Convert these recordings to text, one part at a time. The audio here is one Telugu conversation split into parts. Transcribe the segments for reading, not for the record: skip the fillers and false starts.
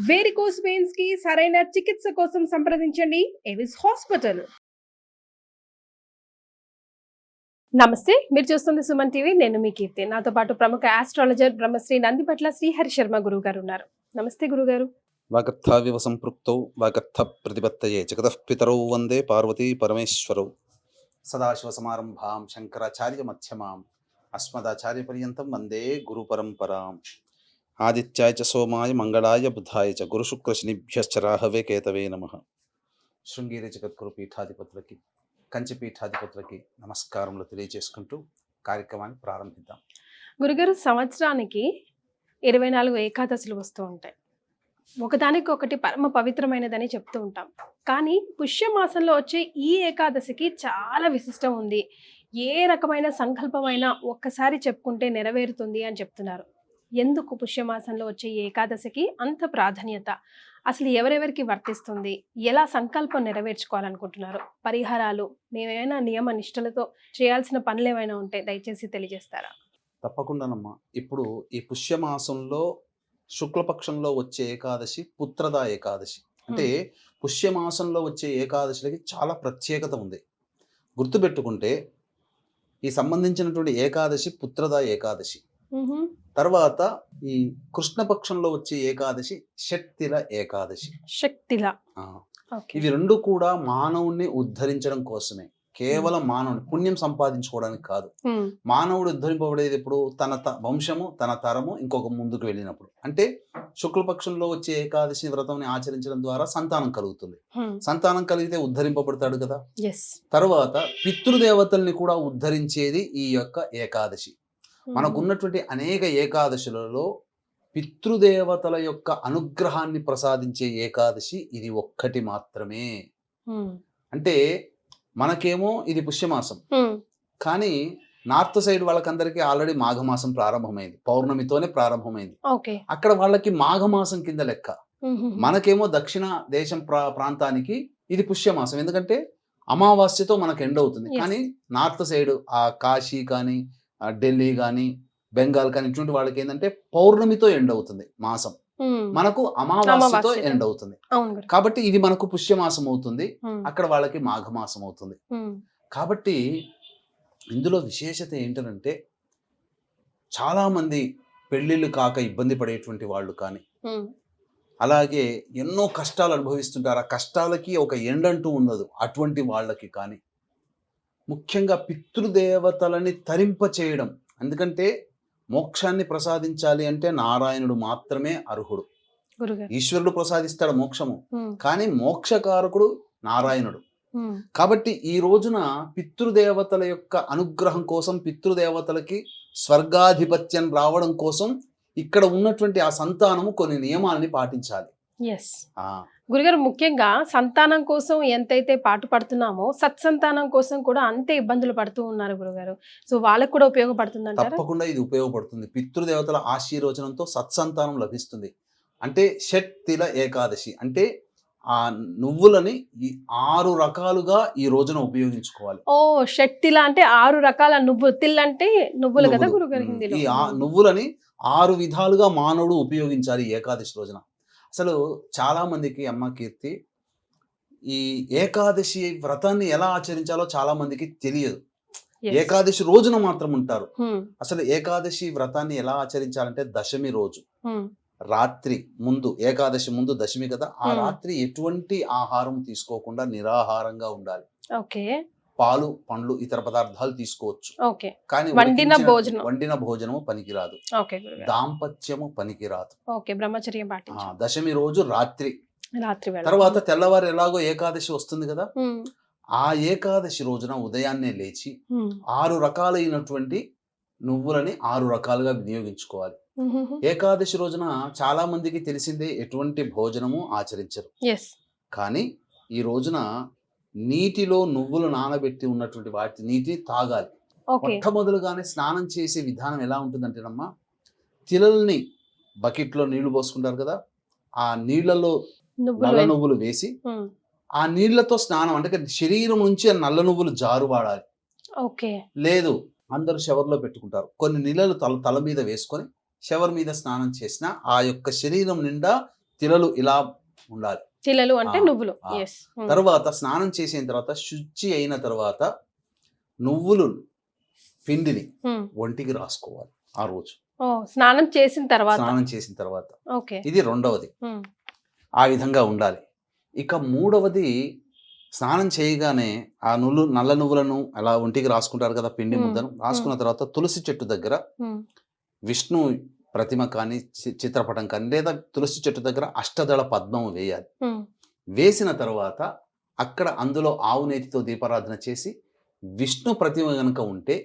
వేరికోస్ వెయిన్స్ కి సరైన చికిత్స కోసం సంప్రదించండి ఎవిస్ హాస్పిటల్. నమస్తే, మీరు చూస్తుంది సుమన్ టీవీ. నేను మీ కీర్తి. నాతో పాటు ప్రముఖ ఆస్ట్రాలజర్ బ్రహ్మశ్రీ నందిపట్ల శ్రీహరి శర్మ గురువు గారు ఉన్నారు. నమస్తే గురుగారు. వాగర్థావివ సంపృక్తౌ వాగర్థ ప్రతిపత్తయే జగతః పితరౌ వందే పార్వతీ పరమేశ్వరౌ. సదాశివ సమారంభాం శంకరాచార్య మధ్యమాం అస్మదాచార్య పర్యంతం వందే గురు పరంపరాం. ఆదిత్యాయ చ సోమాయ మంగళాయ బుధాయ చ గురు శుక్ర శనిభ్యశ్చ రాహవే కేతవే నమః. శృంగేరి జగద్గురు పీఠాధిపతులకి, కంచి పీఠాధిపతులకి నమస్కారములు తెలియజేసుకుంటూ కార్యక్రమాన్ని ప్రారంభిద్దాం. గురుగారు, సంవత్సరానికి 24 ఏకాదశులు వస్తూ ఉంటాయి. ఒకదానికి ఒకటి పరమ పవిత్రమైనదని చెప్తూ ఉంటాం. కానీ పుష్యమాసంలో వచ్చే ఈ ఏకాదశికి చాలా విశిష్టం ఉంది. ఏ రకమైన సంకల్పమైనా ఒక్కసారి చెప్పుకుంటే నెరవేరుతుంది అని చెప్తున్నారు. ఎందుకు పుష్యమాసంలో వచ్చే ఈ ఏకాదశికి అంత ప్రాధాన్యత? అసలు ఎవరెవరికి వర్తిస్తుంది? ఎలా సంకల్పం నెరవేర్చుకోవాలనుకుంటున్నారు? పరిహారాలు, మేమేమైనా నియమ నిష్టలతో చేయాల్సిన పనులు ఏమైనా ఉంటే దయచేసి తెలియజేస్తారా? తప్పకుండానమ్మా. ఇప్పుడు ఈ పుష్యమాసంలో శుక్లపక్షంలో వచ్చే ఏకాదశి పుత్రదా ఏకాదశి. అంటే పుష్యమాసంలో వచ్చే ఏకాదశికి చాలా ప్రత్యేకత ఉంది. గుర్తుపెట్టుకుంటే ఈ సంబంధించినటువంటి ఏకాదశి పుత్రదా ఏకాదశి. తర్వాత ఈ కృష్ణపక్షంలో వచ్చే ఏకాదశి షట్తిల ఏకాదశి. ఇవి రెండు కూడా మానవుణ్ణి ఉద్ధరించడం కోసమే. కేవలం మానవుని పుణ్యం సంపాదించుకోవడానికి కాదు. మానవుడు ఉద్ధరింపబడేది ఎప్పుడు? తన వంశము, తన తరము ఇంకొక ముందుకు వెళ్ళినప్పుడు. అంటే శుక్లపక్షంలో వచ్చే ఏకాదశి వ్రతం ఆచరించడం ద్వారా సంతానం కలుగుతుంది. సంతానం కలిగితే ఉద్ధరింపబడతాడు కదా. తర్వాత పితృదేవతల్ని కూడా ఉద్ధరించేది ఈ యొక్క ఏకాదశి. మనకున్నటువంటి అనేక ఏకాదశులలో పితృదేవతల యొక్క అనుగ్రహాన్ని ప్రసాదించే ఏకాదశి ఇది ఒక్కటి మాత్రమే. అంటే మనకేమో ఇది పుష్యమాసం, కానీ నార్త్ సైడ్ వాళ్ళకందరికీ ఆల్రెడీ మాఘమాసం ప్రారంభమైంది, పౌర్ణమితోనే ప్రారంభమైంది. అక్కడ వాళ్ళకి మాఘమాసం కింద లెక్క. మనకేమో దక్షిణ దేశం ప్రాంతానికి ఇది పుష్యమాసం, ఎందుకంటే అమావాస్యతో మనకు ఎండ్ అవుతుంది. కానీ నార్త్ సైడ్ ఆ కాశీ కానీ ఢిల్లీ కానీ బెంగాల్ కానీ ఇటువంటి వాళ్ళకి ఏంటంటే పౌర్ణమితో ఎండ్ అవుతుంది మాసం, మనకు అమావాస్యతో ఎండ్ అవుతుంది. కాబట్టి ఇది మనకు పుష్యమాసం అవుతుంది, అక్కడ వాళ్ళకి మాఘమాసం అవుతుంది. కాబట్టి ఇందులో విశేషత ఏంటంటే చాలా మంది పెళ్లిళ్ళు కాక ఇబ్బంది పడేటువంటి వాళ్ళు కానీ, అలాగే ఎన్నో కష్టాలు అనుభవిస్తుంటారు. ఆ కష్టాలకి ఒక ఎండ్ అంటూ ఉండదు. అటువంటి వాళ్ళకి కానీ ముఖ్యంగా పితృదేవతలని తరింప చేయడం. ఎందుకంటే మోక్షాన్ని ప్రసాదించాలి అంటే నారాయణుడు మాత్రమే అర్హుడు. ఈశ్వరుడు ప్రసాదిస్తాడు మోక్షము, కానీ మోక్షకారకుడు నారాయణుడు. కాబట్టి ఈ రోజున పితృదేవతల యొక్క అనుగ్రహం కోసం, పితృదేవతలకి స్వర్గాధిపత్యం రావడం కోసం ఇక్కడ ఉన్నటువంటి ఆ సంతానము కొన్ని నియమాలని పాటించాలి. గురుగారు, ముఖ్యంగా సంతానం కోసం ఎంతైతే పాటు పడుతున్నామో సత్సంతానం కోసం కూడా అంతే ఇబ్బందులు పడుతూ ఉన్నారు గురుగారు. సో వాళ్ళకు కూడా ఉపయోగపడుతుంది అంటారా? తప్పకుండా ఇది ఉపయోగపడుతుంది. పితృదేవతల ఆశీర్వచనంతో సత్సంతానం లభిస్తుంది. అంటే షట్తిల ఏకాదశి అంటే ఆ నువ్వులని 6 రకాలుగా ఈ రోజున ఉపయోగించుకోవాలి. షట్తిల అంటే 6 రకాల నువ్వు, తిల్ అంటే నువ్వులు కదా గురుగారు హిందీలో. ఈ నువ్వులని 6 విధాలుగా మానవుడు ఉపయోగించాలి ఏకాదశి రోజున. అసలు చాలా మందికి అమ్మ కీర్తి ఈ ఏకాదశి వ్రతాన్ని ఎలా ఆచరించాలో చాలా మందికి తెలియదు. ఏకాదశి రోజున మాత్రం ఉంటారు. అసలు ఏకాదశి వ్రతాన్ని ఎలా ఆచరించాలంటే దశమి రోజు రాత్రి ముందు, ఏకాదశి ముందు దశమి కదా, ఆ రాత్రి ఎటువంటి ఆహారం తీసుకోకుండా నిరాహారంగా ఉండాలి. పాలు, పండ్లు, ఇతర పదార్థాలు తీసుకోవచ్చు, కానీ వండిన భోజనము పనికిరాదు, దాంపత్యము పనికిరాదు. దశమి రోజు రాత్రి. తర్వాత తెల్లవారు ఎలాగో ఏకాదశి వస్తుంది కదా, ఆ ఏకాదశి రోజున ఉదయాన్నే లేచి 6 రకాలైనటువంటి నువ్వులని 6 రకాలుగా వినియోగించుకోవాలి. ఏకాదశి రోజున చాలా మందికి తెలిసిందే ఎటువంటి భోజనము ఆచరించరు. కానీ ఈ రోజున నీటిలో నువ్వులు నానబెట్టి ఉన్నటువంటి వాటి నీటిని తాగాలి. మొట్టమొదలుగానే స్నానం చేసే విధానం ఎలా ఉంటుందంటేనమ్మా, తిలల్ని బకెట్లో నీళ్లు పోసుకుంటారు కదా, ఆ నీళ్లలో నల్ల నువ్వులు వేసి ఆ నీళ్లతో స్నానం, అంటే శరీరం నుంచి ఆ నల్ల నువ్వులు జారువాడాలి. లేదు అందరూ షవర్లో పెట్టుకుంటారు, కొన్ని నీళ్ళలు తల మీద వేసుకొని షవర్ మీద స్నానం చేసిన ఆ యొక్క శరీరం నిండా తిలలు ఇలా ఉండాలి. చిల్లలు అంటే ఆ, నువ్వులు. ఆ. ఎస్. తర్వాత స్నానం చేసిన తర్వాత శుచి అయిన తర్వాత నువ్వులు పిండిని ఒంటికి రాసుకోవాలి ఆ రోజు, ఓ, స్నానం చేసిన తర్వాత. స్నానం చేసిన తర్వాత. ఓకే. ఇది రెండవది. ఆ విధంగా ఉండాలి. ఇక మూడవది, స్నానం చేయగానే ఆ నల్ల నువ్వులను అలా ఒంటికి రాసుకుంటారు కదా, పిండి ముద్దను రాసుకున్న తర్వాత తులసి చెట్టు దగ్గర విష్ణు ప్రతిమ కానీ చిత్రపటం కానీ లేదా తులసి చెట్టు దగ్గర అష్టదళ పద్మం వేయాలి. వేసిన తర్వాత అక్కడ అందులో ఆవు నేతితో దీపారాధన చేసి విష్ణు ప్రతిమ గనుక ఉంటే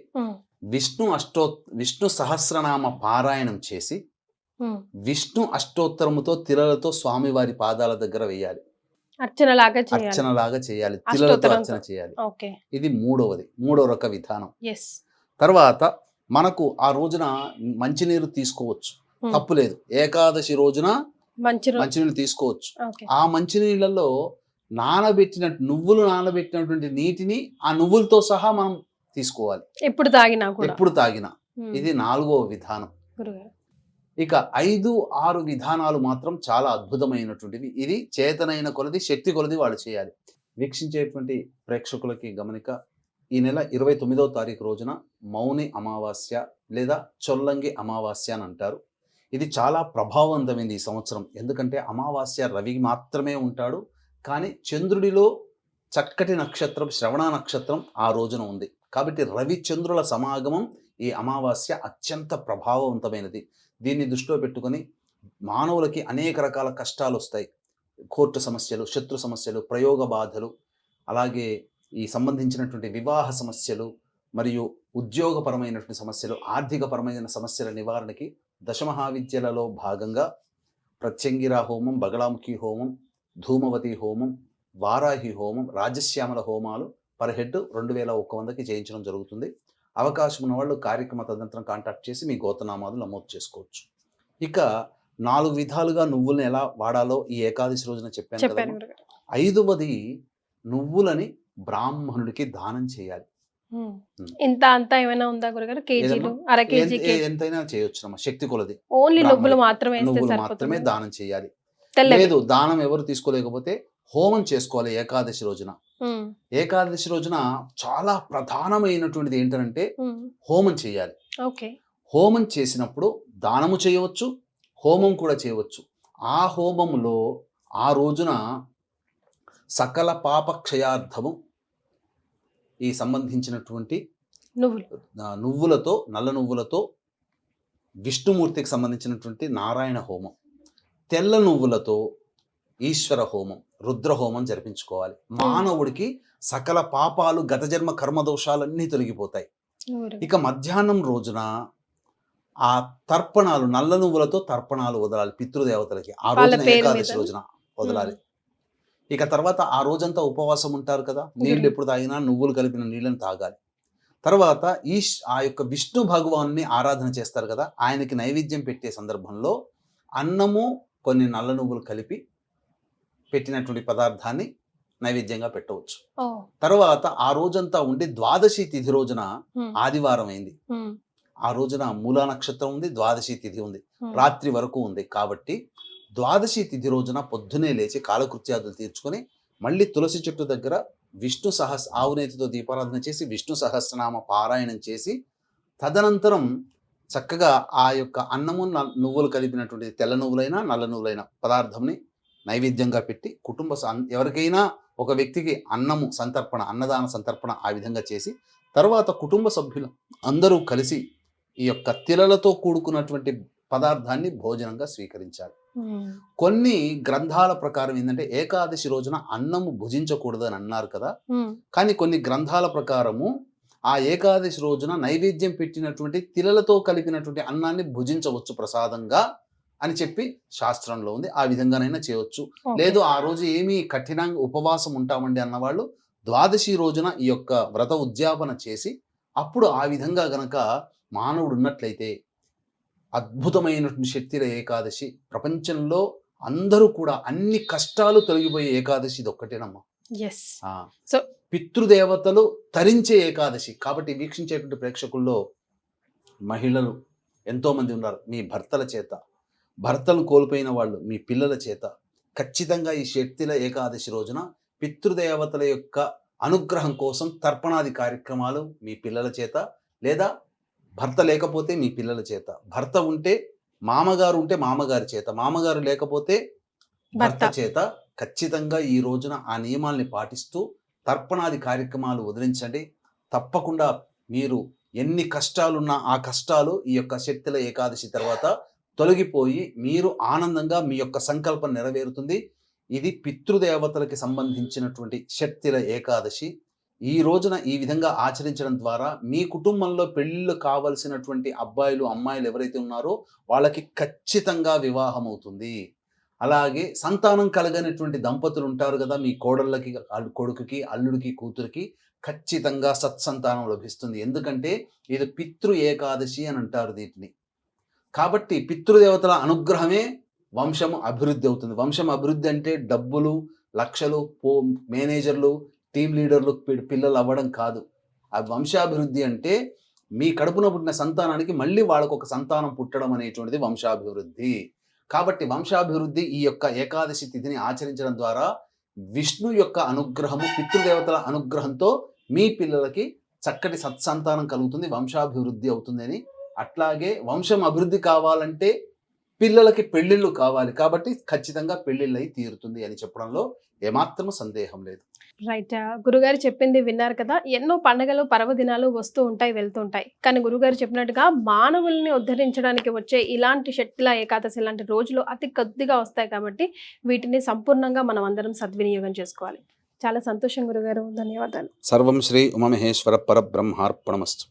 విష్ణు సహస్రనామ పారాయణం చేసి విష్ణు అష్టోత్తరముతో తిలలతో స్వామివారి పాదాల దగ్గర వేయాలి. అర్చనలాగా చేయాలి, తిలలతో అర్చన చేయాలి. ఇది మూడవ రక విధానం. తర్వాత మనకు ఆ రోజున మంచినీరు తీసుకోవచ్చు, తప్పులేదు. ఏకాదశి రోజున మంచినీళ్ళు తీసుకోవచ్చు. ఆ మంచినీళ్ళలో నువ్వులు నానబెట్టినటువంటి నీటిని ఆ నువ్వులతో సహా మనం తీసుకోవాలి ఎప్పుడు తాగినా. ఇది 4వ విధానం. ఇక 5, 6 విధానాలు మాత్రం చాలా అద్భుతమైనటువంటివి. ఇది చేతనైన కొలది, శక్తి కొలది వాళ్ళు చేయాలి. వీక్షించేటువంటి ప్రేక్షకులకి గమనిక, ఈ నెల 29వ తారీఖు రోజున మౌని అమావాస్య లేదా చొల్లంగి అమావాస్య అని అంటారు. ఇది చాలా ప్రభావవంతమైంది ఈ సంవత్సరం. ఎందుకంటే అమావాస్య రవి మాత్రమే ఉంటాడు, కానీ చంద్రుడిలో చక్కటి నక్షత్రం శ్రవణ నక్షత్రం ఆ రోజున ఉంది. కాబట్టి రవి చంద్రుల సమాగమం ఈ అమావాస్య అత్యంత ప్రభావవంతమైనది. దీన్ని దృష్టిలో పెట్టుకొని మానవులకి అనేక రకాల కష్టాలు వస్తాయి. కోర్టు సమస్యలు, శత్రు సమస్యలు, ప్రయోగ బాధలు, అలాగే ఈ సంబంధించినటువంటి వివాహ సమస్యలు మరియు ఉద్యోగపరమైనటువంటి సమస్యలు, ఆర్థికపరమైన సమస్యల నివారణకి దశమహావిద్యలలో భాగంగా ప్రత్యంగిరా హోమం, బగళాముఖి హోమం, ధూమవతి హోమం, వారాహి హోమం, రాజశ్యామల హోమాలు పర్ హెడ్ 2100కి చేయించడం జరుగుతుంది. అవకాశం ఉన్న వాళ్ళు కార్యక్రమ తదనంతరం కాంటాక్ట్ చేసి మీ గోత్రనామాలు నమోదు చేసుకోవచ్చు. ఇక 4 విధాలుగా నువ్వులను ఎలా వాడాలో ఈ ఏకాదశి రోజున చెప్పాను కదా. 5వది, నువ్వులని బ్రాహ్మణుడికి దానం చేయాలి. ఇంత అంతా ఏమైనా ఉందా గురుగారు? కేజీలు, అర కేజీ, ఎంతైనా చేయొచ్చు అమ్మా, శక్తి కొలది. ఓన్లీ నువ్వులు మాత్రమే దానం చేయాలి. లేదు దానం ఎవరు తీసుకోలేకపోతే హోమం చేసుకోవాలి ఏకాదశి రోజున. ఏకాదశి రోజున చాలా ప్రధానమైనటువంటిది ఏంటంటే హోమం చేయాలి. హోమం చేసినప్పుడు దానము చేయవచ్చు, హోమం కూడా చేయవచ్చు. ఆ హోమములో ఆ రోజున సకల పాప క్షయార్థము ఈ సంబంధించినటువంటి నువ్వులతో, నల్ల నువ్వులతో విష్ణుమూర్తికి సంబంధించినటువంటి నారాయణ హోమం, తెల్ల నువ్వులతో ఈశ్వర హోమం, రుద్ర హోమం జరిపించుకోవాలి. మానవుడికి సకల పాపాలు, గత జన్మ కర్మదోషాలన్నీ తొలగిపోతాయి. ఇక మధ్యాహ్నం రోజున ఆ తర్పణాలు, నల్ల నువ్వులతో తర్పణాలు వదలాలి పితృదేవతలకి. ఆ రోజున ఏకాదశి రోజున వదలాలి. ఇక తర్వాత ఆ రోజంతా ఉపవాసం ఉంటారు కదా, నీళ్ళు ఎప్పుడు తాగినా నువ్వులు కలిపిన నీళ్ళని తాగాలి. తర్వాత ఆ యొక్క విష్ణు భగవాన్ని ఆరాధన చేస్తారు కదా, ఆయనకి నైవేద్యం పెట్టే సందర్భంలో అన్నము, కొన్ని నల్ల నువ్వులు కలిపి పెట్టినటువంటి పదార్థాన్ని నైవేద్యంగా పెట్టవచ్చు. తర్వాత ఆ రోజంతా ఉండి ద్వాదశి తిథి రోజున, ఆదివారం అయింది, ఆ రోజున మూలా నక్షత్రం ఉంది, ద్వాదశి తిథి ఉంది, రాత్రి వరకు ఉంది. కాబట్టి ద్వాదశి తిథి రోజున పొద్దునే లేచి కాలకృత్యాదులు తీర్చుకొని మళ్ళీ తులసి చెట్టు దగ్గర ఆవునేతితో దీపారాధన చేసి విష్ణు సహస్రనామ పారాయణం చేసి తదనంతరం చక్కగా ఆ యొక్క అన్నము, నువ్వులు కలిపినటువంటి తెల్ల నువ్వులైనా నల్ల నువ్వులైన పదార్థంని నైవేద్యంగా పెట్టి ఎవరికైనా ఒక వ్యక్తికి అన్నము సంతర్పణ, అన్నదాన సంతర్పణ ఆ విధంగా చేసి తర్వాత కుటుంబ సభ్యులు అందరూ కలిసి ఈ యొక్క తిలలతో కూడుకున్నటువంటి పదార్థాన్ని భోజనంగా స్వీకరించాలి. కొన్ని గ్రంథాల ప్రకారం ఏంటంటే ఏకాదశి రోజున అన్నము భుజించకూడదు అని అన్నారు కదా, కానీ కొన్ని గ్రంథాల ప్రకారము ఆ ఏకాదశి రోజున నైవేద్యం పెట్టినటువంటి తిలలతో కలిపినటువంటి అన్నాన్ని భుజించవచ్చు ప్రసాదంగా అని చెప్పి శాస్త్రంలో ఉంది. ఆ విధంగానైనా చేయవచ్చు. లేదు ఆ రోజు ఏమీ కఠినంగా ఉపవాసం ఉంటామండి అన్నవాళ్ళు ద్వాదశి రోజున ఈ యొక్క వ్రత ఉద్యాపన చేసి అప్పుడు ఆ విధంగా గనక మానవుడు ఉన్నట్లయితే అద్భుతమైనటువంటి శక్తిల ఏకాదశి. ప్రపంచంలో అందరూ కూడా అన్ని కష్టాలు తొలగిపోయే ఏకాదశి ఇది ఒక్కటేనమ్మా. పితృదేవతలు తరించే ఏకాదశి. కాబట్టి వీక్షించేటువంటి ప్రేక్షకుల్లో మహిళలు ఎంతో మంది ఉన్నారు. మీ భర్తల చేత భర్తను కోల్పోయిన వాళ్ళు మీ పిల్లల చేత ఖచ్చితంగా ఈ షట్తిల ఏకాదశి రోజున పితృదేవతల యొక్క అనుగ్రహం కోసం తర్పణాది కార్యక్రమాలు మీ పిల్లల చేత, లేదా భర్త లేకపోతే మీ పిల్లల చేత, భర్త ఉంటే మామగారు ఉంటే మామగారి చేత, మామగారు లేకపోతే భర్త భర్త. చేత ఖచ్చితంగా ఈ రోజున ఆ నియమాల్ని పాటిస్తూ తర్పణాది కార్యక్రమాలు వదిలించండి. తప్పకుండా మీరు ఎన్ని కష్టాలున్నా ఆ కష్టాలు ఈ యొక్క శక్తుల ఏకాదశి తర్వాత తొలగిపోయి మీరు ఆనందంగా మీ యొక్క సంకల్పం నెరవేరుతుంది. ఇది పితృదేవతలకి సంబంధించినటువంటి శక్తుల ఏకాదశి. ఈ రోజున ఈ విధంగా ఆచరించడం ద్వారా మీ కుటుంబంలో పెళ్ళిళ్ళు కావలసినటువంటి అబ్బాయిలు అమ్మాయిలు ఎవరైతే ఉన్నారో వాళ్ళకి ఖచ్చితంగా వివాహం అవుతుంది. అలాగే సంతానం కలగనటువంటి దంపతులు ఉంటారు కదా, మీ కోడళ్ళకి కొడుకుకి అల్లుడికి కూతురికి ఖచ్చితంగా సత్సంతానం లభిస్తుంది. ఎందుకంటే ఇది పితృ ఏకాదశి అని అంటారు దీన్ని. కాబట్టి పితృదేవతల అనుగ్రహమే వంశము అభివృద్ధి అవుతుంది. వంశం అభివృద్ధి అంటే డబ్బులు లక్షలు మేనేజర్లు టీం లీడర్లు పిల్లలు అవ్వడం కాదు. ఆ వంశాభివృద్ధి అంటే మీ కడుపున పుట్టిన సంతానానికి మళ్ళీ వాళ్ళకు ఒక సంతానం పుట్టడం అనేటువంటిది వంశాభివృద్ధి. కాబట్టి వంశాభివృద్ధి ఈ యొక్క ఏకాదశి తిథిని ఆచరించడం ద్వారా విష్ణు యొక్క అనుగ్రహము పితృదేవతల అనుగ్రహంతో మీ పిల్లలకి చక్కటి సత్సంతానం కలుగుతుంది, వంశాభివృద్ధి అవుతుంది అని. అట్లాగే వంశం అభివృద్ధి కావాలంటే పిల్లలకి పెళ్ళిళ్ళు కావాలి, కాబట్టి ఖచ్చితంగా పెళ్ళిళ్ళు అయి తీరుతుంది అని చెప్పడంలో ఏమాత్రము సందేహం లేదు. రైట్. గురుగారు చెప్పింది విన్నారు కదా. ఎన్నో పండగలు పర్వదినాలు వస్తూ ఉంటాయి వెళ్తూ ఉంటాయి, కానీ గురుగారు చెప్పినట్టుగా మానవుల్ని ఉద్ధరించడానికి వచ్చే ఇలాంటి షట్టిల ఏకాదశి లాంటి రోజులు అతి కొద్దిగా వస్తాయి కాబట్టి వీటిని సంపూర్ణంగా మనం అందరం సద్వినియోగం చేసుకోవాలి. చాలా సంతోషం గురుగారు, ధన్యవాదాలు. సర్వం శ్రీ ఉమామహేశ్వర పరబ్రహ్మార్పణమస్తు.